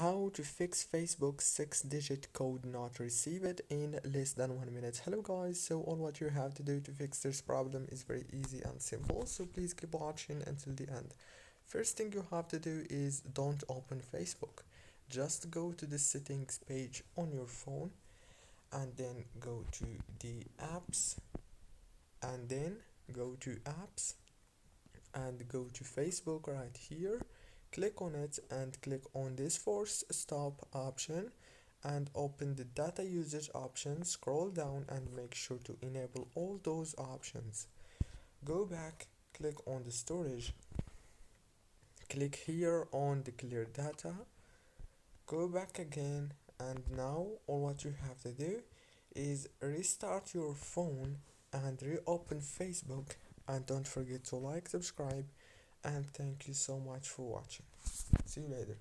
How to fix Facebook's 6-digit code not received in less than 1 minute. Hello guys, so all what you have to do to fix this problem is very easy and simple, so please keep watching until the end. First thing you have to do is don't open Facebook. Just go to the settings page on your phone and then go to the apps and then go to apps and go to Facebook right here. Click on it and click on this force stop option and open the data usage option. Scroll down and make sure to enable all those options. Go back, click on the storage, click here on the clear data, go back again, and now all what you have to do is restart your phone and reopen Facebook, and don't forget to like, subscribe, and thank you so much for watching. See you later.